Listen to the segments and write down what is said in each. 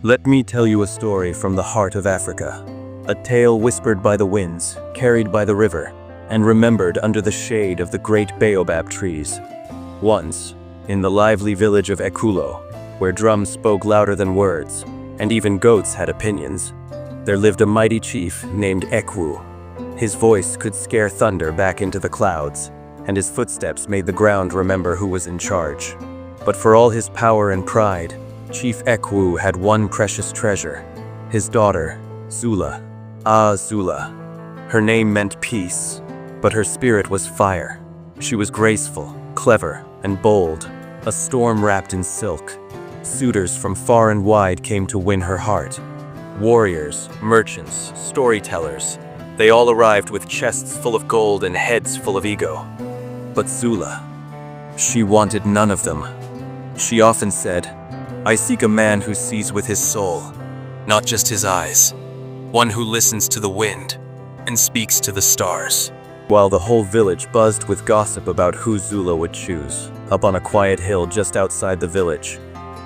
Let me tell you a story from the heart of Africa. A tale whispered by the winds, carried by the river, and remembered under the shade of the great baobab trees. Once, in the lively village of Ekulo, where drums spoke louder than words, and even goats had opinions, there lived a mighty chief named Ekwu. His voice could scare thunder back into the clouds, and his footsteps made the ground remember who was in charge. But for all his power and pride, Chief Ekwu had one precious treasure, his daughter, Zula. Zula. Her name meant peace, but her spirit was fire. She was graceful, clever, and bold, a storm wrapped in silk. Suitors from far and wide came to win her heart. Warriors, merchants, storytellers, they all arrived with chests full of gold and heads full of ego. But Zula, she wanted none of them. She often said, "I seek a man who sees with his soul, not just his eyes. One who listens to the wind and speaks to the stars." While the whole village buzzed with gossip about who Zula would choose, up on a quiet hill just outside the village,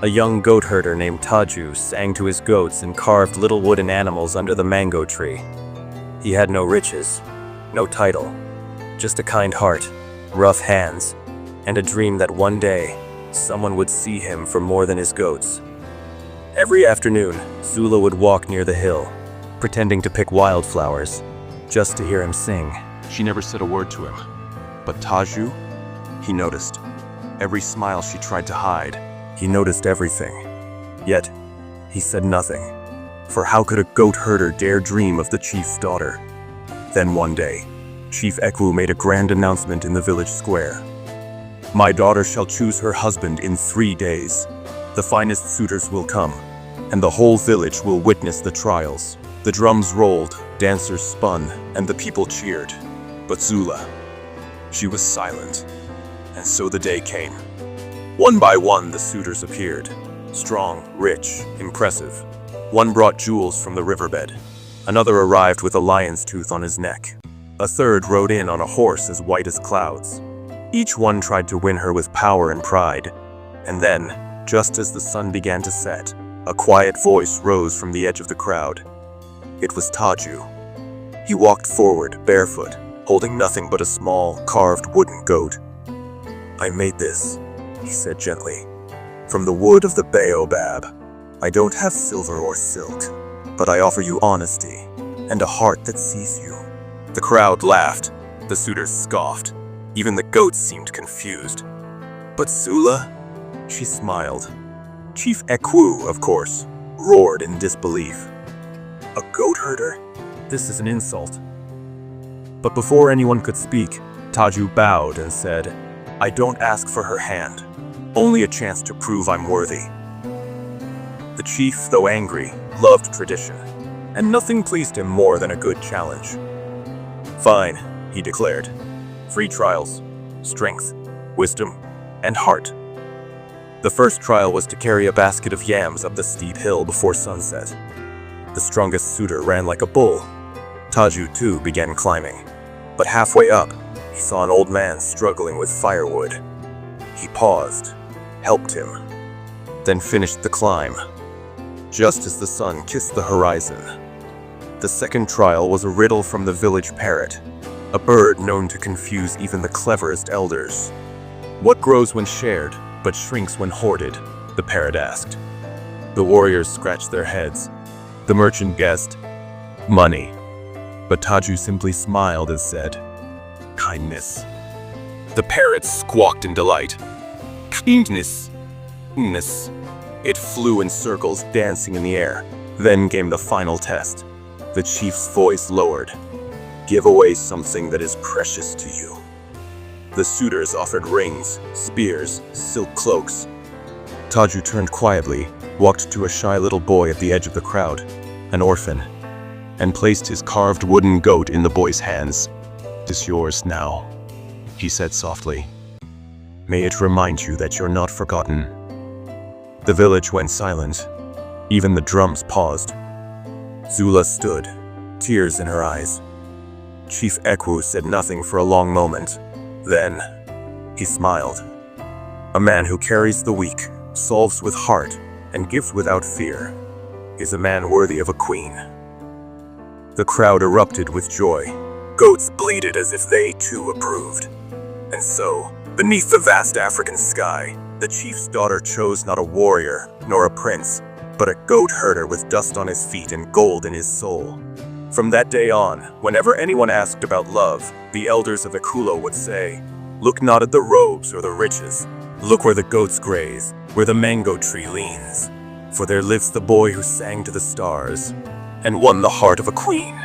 a young goat herder named Taju sang to his goats and carved little wooden animals under the mango tree. He had no riches, no title, just a kind heart, rough hands, and a dream that one day, someone would see him for more than his goats. Every afternoon, Zula would walk near the hill, pretending to pick wildflowers, just to hear him sing. She never said a word to him. But Taju, he noticed. Every smile she tried to hide. He noticed everything. Yet, he said nothing. For how could a goat herder dare dream of the chief's daughter? Then one day, Chief Ekwu made a grand announcement in the village square. "My daughter shall choose her husband in 3 days. The finest suitors will come, and the whole village will witness the trials." The drums rolled, dancers spun, and the people cheered. But Zula, she was silent. And so the day came. One by one, the suitors appeared. Strong, rich, impressive. One brought jewels from the riverbed. Another arrived with a lion's tooth on his neck. A third rode in on a horse as white as clouds. Each one tried to win her with power and pride. And then, just as the sun began to set, a quiet voice rose from the edge of the crowd. It was Taju. He walked forward, barefoot, holding nothing but a small, carved wooden goat. "I made this," he said gently, "from the wood of the baobab. I don't have silver or silk, but I offer you honesty and a heart that sees you." The crowd laughed. The suitors scoffed. Even the goats seemed confused. But Zula? She smiled. Chief Ekwu, of course, roared in disbelief. "A goat herder? This is an insult." But before anyone could speak, Taju bowed and said, "I don't ask for her hand, only a chance to prove I'm worthy." The chief, though angry, loved tradition, and nothing pleased him more than a good challenge. "Fine," he declared. 3 trials: strength, wisdom, and heart. The first trial was to carry a basket of yams up the steep hill before sunset. The strongest suitor ran like a bull. Taju too began climbing, but halfway up, he saw an old man struggling with firewood. He paused, helped him, then finished the climb, just as the sun kissed the horizon. The second trial was a riddle from the village parrot, a bird known to confuse even the cleverest elders. "What grows when shared, but shrinks when hoarded?" the parrot asked. The warriors scratched their heads. The merchant guessed, "Money." But Taju simply smiled and said, "Kindness." The parrot squawked in delight. "Kindness. Kindness." It flew in circles, dancing in the air. Then came the final test. The chief's voice lowered. "Give away something that is precious to you." The suitors offered rings, spears, silk cloaks. Taju turned quietly, walked to a shy little boy at the edge of the crowd, an orphan, and placed his carved wooden goat in the boy's hands. "It's yours now," he said softly. "May it remind you that you're not forgotten." The village went silent. Even the drums paused. Zula stood, tears in her eyes. Chief Ekwu said nothing for a long moment. Then, he smiled. "A man who carries the weak, solves with heart, and gives without fear. is a man worthy of a queen." The crowd erupted with joy. Goats bleated as if they too approved. And so, beneath the vast African sky, the chief's daughter chose not a warrior nor a prince, but a goat herder with dust on his feet and gold in his soul. From that day on, whenever anyone asked about love, the elders of Ekulo would say, "Look not at the robes or the riches. Look where the goats graze, where the mango tree leans. For there lives the boy who sang to the stars and won the heart of a queen."